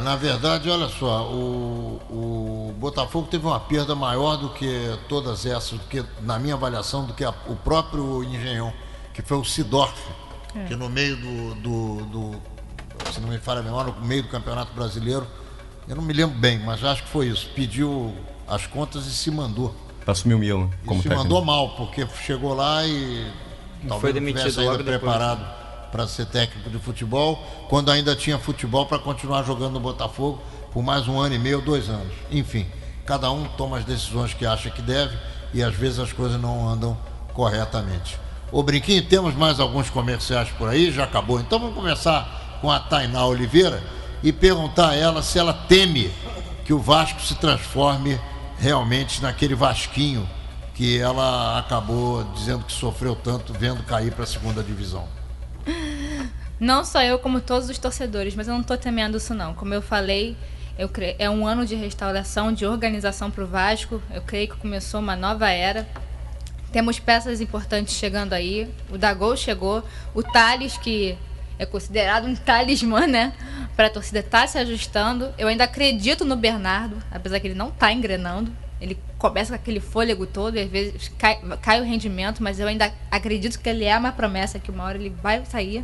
Na verdade, olha só, o Botafogo teve uma perda maior do que todas essas, do que, na minha avaliação, do que o próprio Engenhão, que foi o Sidorf, que no meio se não me falha a memória, no meio do Campeonato Brasileiro, eu não me lembro bem, mas acho que foi isso, pediu as contas e se mandou. Assumiu o Milan como técnico. Se mandou mal, porque chegou lá e talvez foi demitido logo preparado para ser técnico de futebol, quando ainda tinha futebol para continuar jogando no Botafogo por mais 1 ano e meio, 2 anos. Enfim, cada um toma as decisões que acha que deve e às vezes as coisas não andam corretamente. Ô Brinquinho, temos mais alguns comerciais por aí, já acabou. Então vamos começar com a Tainá Oliveira e perguntar a ela se ela teme que o Vasco se transforme realmente naquele Vasquinho que ela acabou dizendo que sofreu tanto vendo cair para a segunda divisão. Não só eu, como todos os torcedores, mas eu não estou temendo isso não. Como eu falei, é um ano de restauração, de organização para o Vasco. Eu creio que começou uma nova era. Temos peças importantes chegando aí. O Dagol chegou. O Thales, que é considerado um talismã, né? Para a torcida estar se ajustando. Eu ainda acredito no Bernardo, apesar que ele não está engrenando. Ele começa com aquele fôlego todo e às vezes cai o rendimento, mas eu ainda acredito que ele é uma promessa, que uma hora ele vai sair.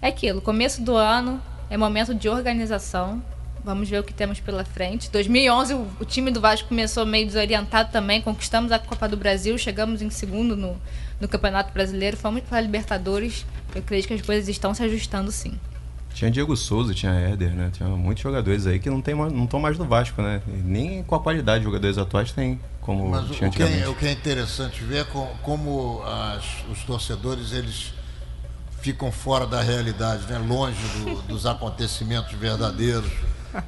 É aquilo, começo do ano, é momento de organização. Vamos ver o que temos pela frente. 2011, o time do Vasco começou meio desorientado também. Conquistamos a Copa do Brasil, chegamos em segundo no Campeonato Brasileiro. Fomos para a Libertadores. Eu creio que as coisas estão se ajustando, sim. Tinha Diego Souza, tinha Éder, né? Tinha muitos jogadores aí que não estão mais no Vasco, né? E nem com a qualidade de jogadores atuais tem, como tinha antigamente. O que é interessante ver é como os torcedores, eles ficam fora da realidade, né? Longe dos acontecimentos verdadeiros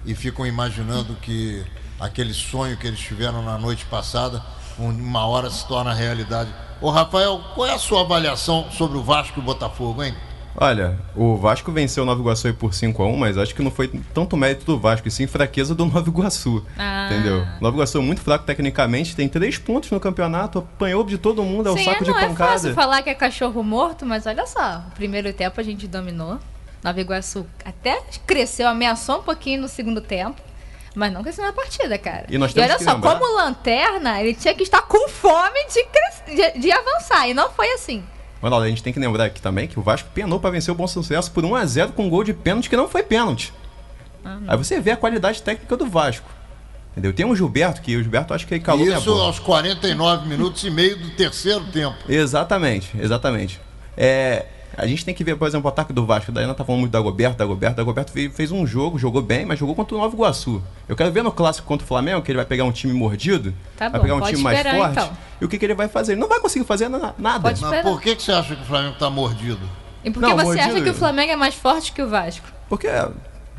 e ficam imaginando que aquele sonho que eles tiveram na noite passada, uma hora se torna realidade. Ô Rafael, qual é a sua avaliação sobre o Vasco e o Botafogo, hein? Olha, o Vasco venceu o Nova Iguaçu aí por 5-1, mas acho que não foi tanto mérito do Vasco, e sim fraqueza do Nova Iguaçu. Entendeu? O Nova Iguaçu é muito fraco tecnicamente, tem 3 pontos no campeonato, apanhou de todo mundo, é o saco de pancada. Não é fácil falar que é cachorro morto, mas olha só, o primeiro tempo a gente dominou. Nova Iguaçu até cresceu, ameaçou um pouquinho no segundo tempo, mas não cresceu na partida, cara. E olha só, como lanterna, ele tinha que estar com fome de avançar, e não foi assim. Ronaldo, a gente tem que lembrar aqui também que o Vasco penou para vencer o Bom Sucesso por 1-0 com um gol de pênalti que não foi pênalti. Aí você vê a qualidade técnica do Vasco. Entendeu? Tem um Gilberto, que o Gilberto acho que ele calou minha boca. Isso aos 49 minutos e meio do terceiro tempo. Exatamente. A gente tem que ver, por exemplo, o ataque do Vasco. Daí nós tá falando muito da Dagoberto fez um jogo, jogou bem, mas jogou contra o Nova Iguaçu. Eu quero ver no clássico contra o Flamengo, que ele vai pegar um time mordido, vai pegar um time mais forte, então. E o que ele vai fazer? Ele não vai conseguir fazer nada. Mas por que você acha que o Flamengo tá mordido? E por que você acha que o Flamengo é mais forte que o Vasco? Porque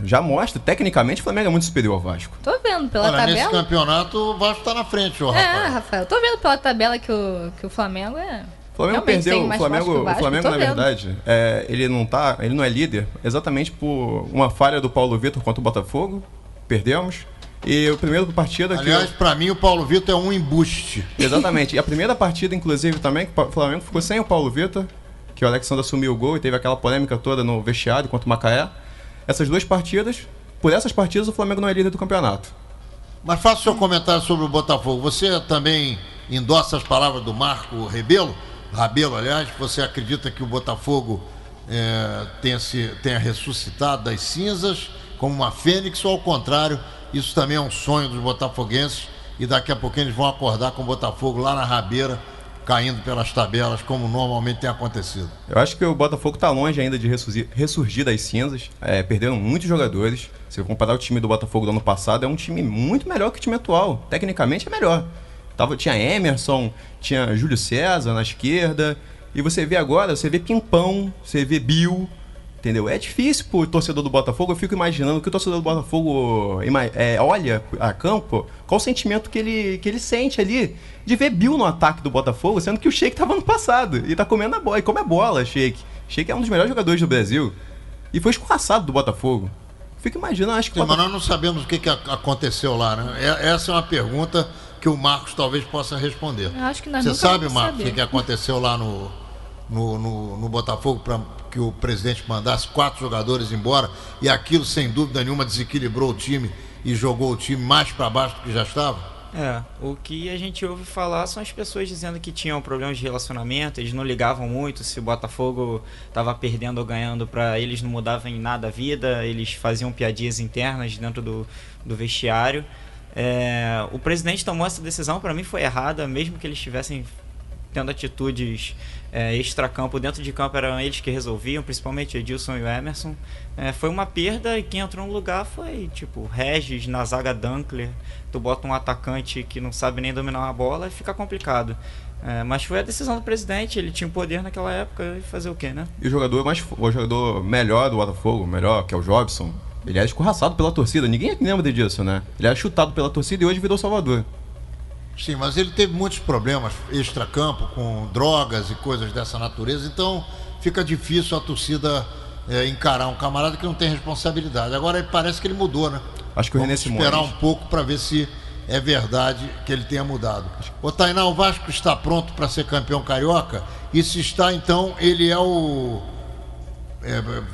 já mostra, tecnicamente, o Flamengo é muito superior ao Vasco. Tô vendo pela tabela. Nesse campeonato, o Vasco tá na frente, Rafael. Rafael, tô vendo pela tabela que o Flamengo é... O Flamengo perdeu, o Flamengo na verdade, ele não é líder exatamente por uma falha do Paulo Vitor contra o Botafogo, perdemos, e o primeiro partida... Aliás, pra mim o Paulo Vitor é um embuste. Exatamente, e a primeira partida, inclusive, também, que o Flamengo ficou sem o Paulo Vitor, que o Alexandre assumiu o gol e teve aquela polêmica toda no vestiário contra o Macaé. Essas 2 partidas, por essas partidas o Flamengo não é líder do campeonato. Mas faça o seu comentário sobre o Botafogo. Você também endossa as palavras do Marco Rabelo, aliás, você acredita que o Botafogo tenha ressuscitado das cinzas como uma fênix, ou ao contrário, isso também é um sonho dos botafoguenses e daqui a pouquinho eles vão acordar com o Botafogo lá na rabeira, caindo pelas tabelas, como normalmente tem acontecido? Eu acho que o Botafogo está longe ainda de ressurgir das cinzas, perderam muitos jogadores. Se eu comparar o time do Botafogo do ano passado, é um time muito melhor que o time atual, tecnicamente é melhor. Tinha Emerson, tinha Júlio César na esquerda, e você vê agora, você vê Pimpão, você vê Bill, entendeu? É difícil pro torcedor do Botafogo, eu fico imaginando que o torcedor do Botafogo olha a campo, qual o sentimento que ele sente ali de ver Bill no ataque do Botafogo, sendo que o Sheik estava no passado, e tá comendo a bola, e come a bola, Sheik. Sheik é um dos melhores jogadores do Brasil, e foi escorraçado do Botafogo. Fico imaginando, acho que... Mas nós não sabemos o que aconteceu lá, né? Essa é uma pergunta que o Marcos talvez possa responder. Eu acho que nós Você sabe, Marcos, o que aconteceu lá no Botafogo para que o presidente mandasse 4 jogadores embora, e aquilo, sem dúvida nenhuma, desequilibrou o time e jogou o time mais para baixo do que já estava? O que a gente ouve falar são as pessoas dizendo que tinham problemas de relacionamento, eles não ligavam muito se o Botafogo estava perdendo ou ganhando, para eles não mudavam em nada a vida, eles faziam piadinhas internas dentro do vestiário. O presidente tomou essa decisão, para mim foi errada, mesmo que eles estivessem tendo atitudes extracampo, dentro de campo eram eles que resolviam, principalmente Edilson e o Emerson. Foi uma perda, e quem entrou no lugar foi tipo Regis, na zaga Dunkler. Tu bota um atacante que não sabe nem dominar uma bola e fica complicado. Mas foi a decisão do presidente, ele tinha o poder naquela época, e fazer o quê, né? E o jogador melhor do Botafogo, que é o Jobson, ele é escorraçado pela torcida, ninguém lembra disso, né? Ele é chutado pela torcida e hoje virou Salvador. Sim, mas ele teve muitos problemas extracampo, com drogas e coisas dessa natureza, então fica difícil a torcida encarar um camarada que não tem responsabilidade. Agora parece que ele mudou, né? Acho que o René Simões... esperar um pouco para ver se é verdade que ele tenha mudado. Ô Tainá, o Vasco está pronto para ser campeão carioca? E se está, então, ele é o...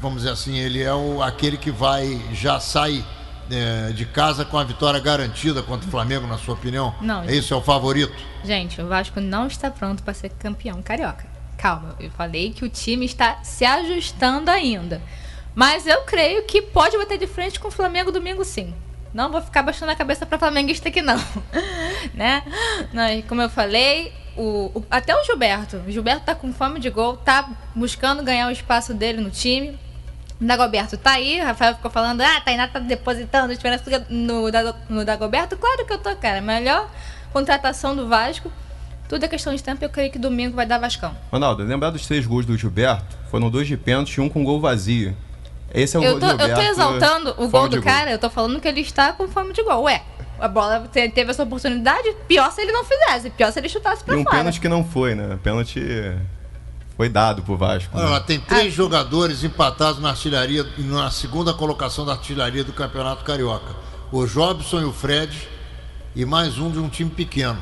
vamos dizer assim, ele é aquele que vai já sair de casa com a vitória garantida contra o Flamengo, na sua opinião? Não. Esse é o favorito? Gente, o Vasco não está pronto para ser campeão carioca. Calma, eu falei que o time está se ajustando ainda. Mas eu creio que pode bater de frente com o Flamengo domingo, sim. Não vou ficar baixando a cabeça para flamenguista aqui, não. Né? Como eu falei, até o Gilberto tá com fome de gol, tá buscando ganhar o espaço dele no time. O Dagoberto tá aí, o Rafael ficou falando, Tainá tá depositando esperança no Dagoberto. Claro que eu tô, cara. Melhor contratação do Vasco. Tudo é questão de tempo, eu creio que domingo vai dar Vascão. Ronaldo, lembrar dos 3 gols do Gilberto? Foram 2 de pênalti e 1 com gol vazio. Esse é o gol do Gilberto. Eu tô exaltando o gol do cara, eu tô falando que ele está com fome de gol. A bola teve essa oportunidade, pior se ele não fizesse, pior se ele chutasse pra fora. E um pênalti que não foi, né? Pênalti foi dado pro Vasco. Olha lá, tem 3 jogadores empatados na artilharia, na segunda colocação da artilharia do Campeonato Carioca. O Jobson e o Fred, e mais um de um time pequeno.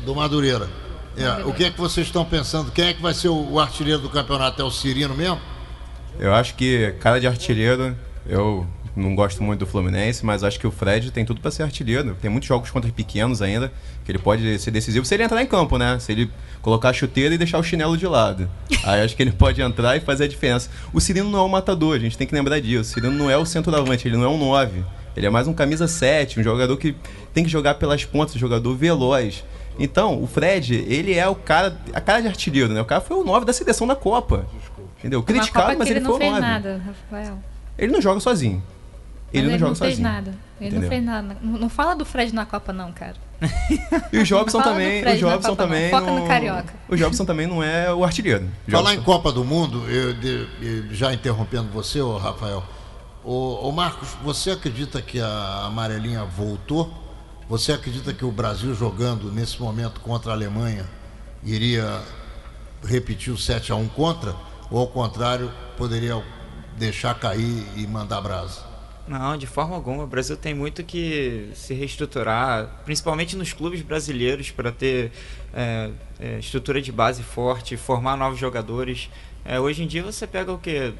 Do Madureira. O que é que vocês estão pensando? Quem é que vai ser o artilheiro do campeonato? É o Cirino mesmo? Eu acho que cara de artilheiro, eu não gosto muito do Fluminense, mas acho que o Fred tem tudo para ser artilheiro. Tem muitos jogos contra pequenos ainda, que ele pode ser decisivo se ele entrar em campo, né? Se ele colocar a chuteira e deixar o chinelo de lado. Aí acho que ele pode entrar e fazer a diferença. O Cirino não é um matador, a gente tem que lembrar disso. O Cirino não é o centroavante, ele não é um 9. Ele é mais um camisa 7, um jogador que tem que jogar pelas pontas, um jogador veloz. Então, o Fred, ele é a cara de artilheiro, né? O cara foi o 9 da seleção da Copa. Entendeu? Criticado, mas ele foi o 9. Ele não fez nada, Rafael. Ele não joga sozinho. Ele não fez nada. Ele não fez nada. Não fala do Fred na Copa, não, cara. E o Jobson também. O Jobson também. Foca no Carioca. O Jobson também não é o artilheiro. Falar em Copa do Mundo, já interrompendo você, Rafael. Ô Marcos, você acredita que a amarelinha voltou? Você acredita que o Brasil jogando nesse momento contra a Alemanha iria repetir o 7-1 contra? Ou ao contrário, poderia deixar cair e mandar brasa? Não, de forma alguma. O Brasil tem muito que se reestruturar, principalmente nos clubes brasileiros, para ter estrutura de base forte, formar novos jogadores. Hoje em dia você pega o quê?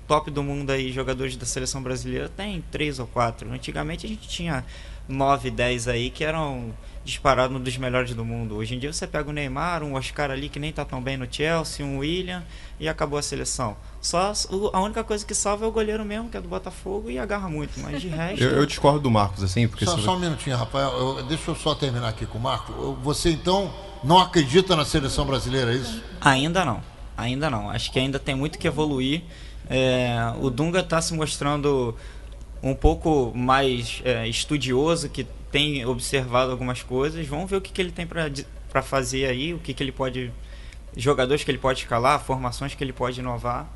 Top do mundo aí, jogadores da seleção brasileira, tem 3 ou 4. Antigamente a gente tinha 9, 10 aí que eram disparados um dos melhores do mundo. Hoje em dia você pega o Neymar, um Oscar ali que nem tá tão bem no Chelsea, um William, e acabou a seleção. A única coisa que salva é o goleiro mesmo, que é do Botafogo, e agarra muito, mas de resto... Eu discordo do Marcos, assim, porque... Só um minutinho, Rafael, deixa eu só terminar aqui com o Marcos. Você, então, não acredita na seleção brasileira, é isso? Ainda não. Acho que ainda tem muito que evoluir. O Dunga está se mostrando um pouco mais estudioso, que tem observado algumas coisas. Vamos ver o que ele tem para fazer aí, o que ele pode... jogadores que ele pode escalar, formações que ele pode inovar.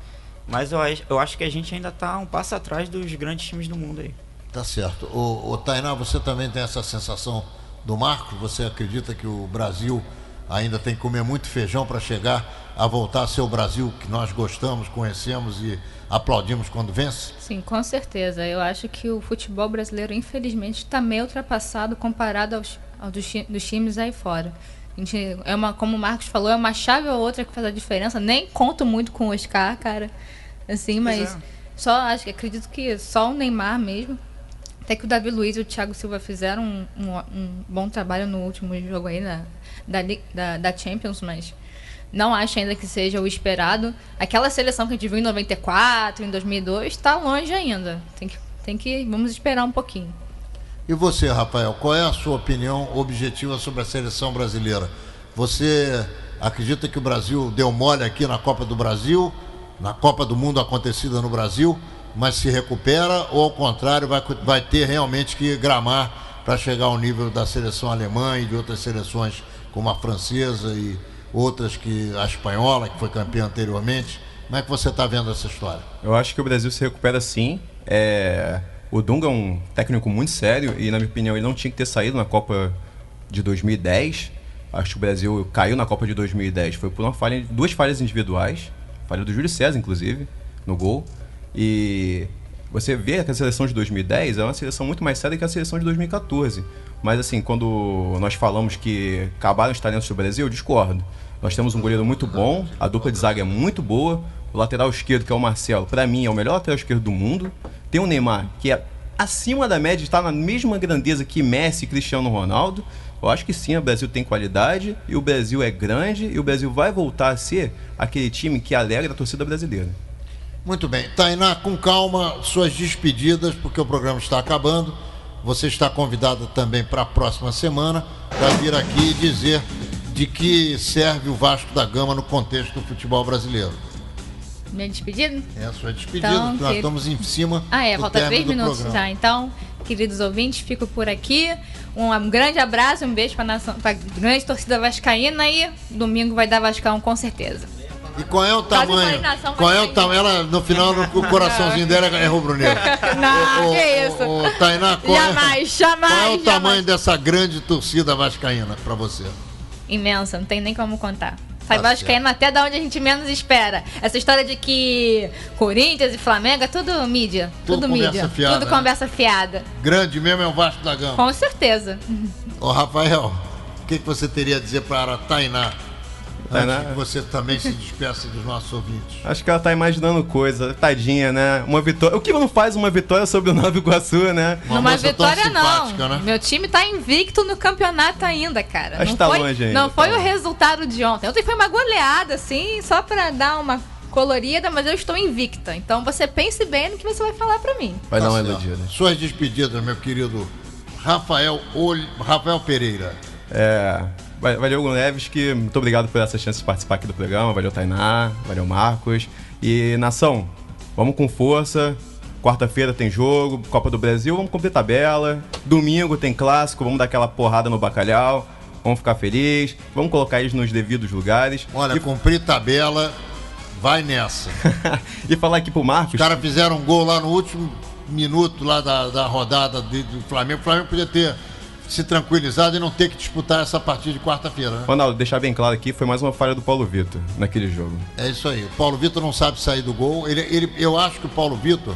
Mas eu acho que a gente ainda está um passo atrás dos grandes times do mundo aí. Tá certo. O Tainá, você também tem essa sensação do Marcos? Você acredita que o Brasil ainda tem que comer muito feijão para chegar a voltar a ser o Brasil que nós gostamos, conhecemos e aplaudimos quando vence? Sim, com certeza. Eu acho que o futebol brasileiro, infelizmente, está meio ultrapassado comparado dos times aí fora. Como o Marcos falou, é uma chave ou outra que faz a diferença. Nem conto muito com o Oscar, cara. Assim, mas acredito que só o Neymar mesmo. Até que o Davi Luiz e o Thiago Silva fizeram um bom trabalho no último jogo aí da Champions, mas não acho ainda que seja o esperado. Aquela seleção que a gente viu em 94, em 2002, está longe ainda. Vamos esperar um pouquinho. E você, Rafael, qual é a sua opinião objetiva sobre a seleção brasileira? Você acredita que o Brasil deu mole aqui na Copa do Brasil, na Copa do Mundo acontecida no Brasil, mas se recupera, ou ao contrário, vai ter realmente que gramar para chegar ao nível da seleção alemã e de outras seleções como a francesa e outras, a espanhola, que foi campeã anteriormente? Como é que você está vendo essa história? Eu acho que o Brasil se recupera sim. O Dunga é um técnico muito sério e, na minha opinião, ele não tinha que ter saído na Copa de 2010. Acho que o Brasil caiu na Copa de 2010. Foi por duas falhas individuais. Falha do Júlio César, inclusive, no gol. E você vê que a seleção de 2010 é uma seleção muito mais séria que a seleção de 2014. Mas, assim, quando nós falamos que acabaram os talentos do Brasil, eu discordo. Nós temos um goleiro muito bom, a dupla de zaga é muito boa. O lateral esquerdo, que é o Marcelo, para mim é o melhor lateral esquerdo do mundo. Tem o Neymar, que é acima da média, está na mesma grandeza que Messi e Cristiano Ronaldo. Eu acho que sim, o Brasil tem qualidade, e o Brasil é grande, e o Brasil vai voltar a ser aquele time que alegra a torcida brasileira. Muito bem. Tainá, com calma, suas despedidas, porque o programa está acabando. Você está convidada também para a próxima semana para vir aqui e dizer de que serve o Vasco da Gama no contexto do futebol brasileiro. Minha despedida? É a sua despedida, então, nós estamos em cima do falta 3 minutos programa. já. Então, queridos ouvintes, fico por aqui. Um grande abraço, um beijo para a grande torcida vascaína, e domingo vai dar Vascão com certeza. E qual é o tamanho? Qual é o tamanho? Ela, no final, o coraçãozinho dela é rubro-negro. Não, que isso. Tainá, jamais. Qual é o tamanho dessa grande torcida vascaína para você? Imensa, não tem nem como contar. Sai vascaíno até da onde a gente menos espera. Essa história de que Corinthians e Flamengo é tudo mídia. Tudo mídia. Fiada, tudo conversa fiada. Grande mesmo é o Vasco da Gama. Com certeza. Ô, Rafael, o que você teria a dizer para a Tainá? Antes que você também se despeça dos nossos ouvintes. Acho que ela tá imaginando coisa, tadinha, né? Uma vitória. O que não faz uma vitória sobre o Nova Iguaçu, né? Uma vitória não. Né? Meu time tá invicto no campeonato ainda, cara. Acho que tá longe ainda. Não foi o resultado de ontem. Ontem foi uma goleada, assim, só pra dar uma colorida, mas eu estou invicta. Então você pense bem no que você vai falar pra mim. Vai dar uma iludida. Suas despedidas, meu querido Rafael Pereira. Valeu, Neves, que muito obrigado por essa chance de participar aqui do programa. Valeu, Tainá. Valeu, Marcos. E, nação, vamos com força. Quarta-feira tem jogo, Copa do Brasil, vamos cumprir tabela. Domingo tem clássico, vamos dar aquela porrada no bacalhau. Vamos ficar felizes. Vamos colocar eles nos devidos lugares. Olha, cumprir tabela, vai nessa. E falar aqui pro Marcos... Os caras fizeram um gol lá no último minuto lá da rodada do Flamengo. O Flamengo podia ter se tranquilizado e não ter que disputar essa partida de quarta-feira, né? Ronaldo, deixar bem claro aqui, foi mais uma falha do Paulo Vitor naquele jogo. É isso aí. O Paulo Vitor não sabe sair do gol. Eu acho que o Paulo Vitor,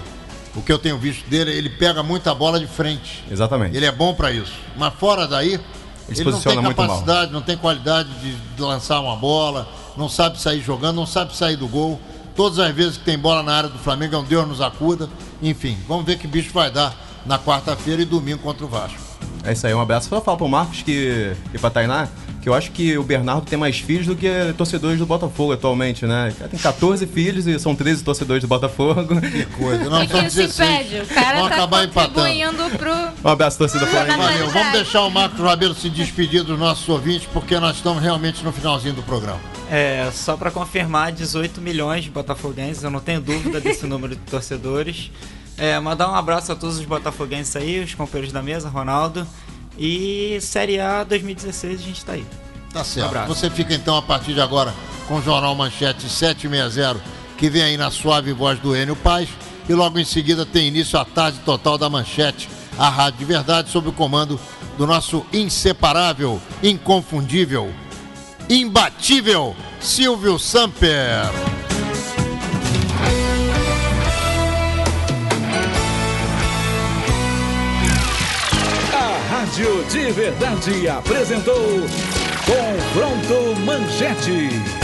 o que eu tenho visto dele, ele pega muita bola de frente. Exatamente. Ele é bom pra isso. Mas fora daí, ele não tem capacidade, não tem qualidade de lançar uma bola, não sabe sair jogando, não sabe sair do gol. Todas as vezes que tem bola na área do Flamengo, é um Deus nos acuda. Enfim, vamos ver que bicho vai dar na quarta-feira e domingo contra o Vasco. É isso aí, um abraço. Só falar pro Marcos e pra Tainá, que eu acho que o Bernardo tem mais filhos do que torcedores do Botafogo atualmente, né? Tem 14 filhos e são 13 torcedores do Botafogo. Que coisa, não são 16. Impede. O cara vão tá acabar contribuindo pro... Um abraço, torcida Flamengo. Valeu, vamos deixar o Marcos Rabelo se despedir dos nossos ouvintes, porque nós estamos realmente no finalzinho do programa. Só para confirmar, 18 milhões de botafoguenses, eu não tenho dúvida desse número de torcedores. Mandar um abraço a todos os botafoguenses aí, os companheiros da mesa, Ronaldo. E Série A 2016 a gente tá aí. Tá certo. Você fica então a partir de agora com o Jornal Manchete 760, que vem aí na suave voz do Enio Paz. E logo em seguida tem início a tarde total da Manchete, a Rádio de Verdade, sob o comando do nosso inseparável, inconfundível, imbatível Silvio Samper. Rádio de Verdade apresentou Confronto Manchete.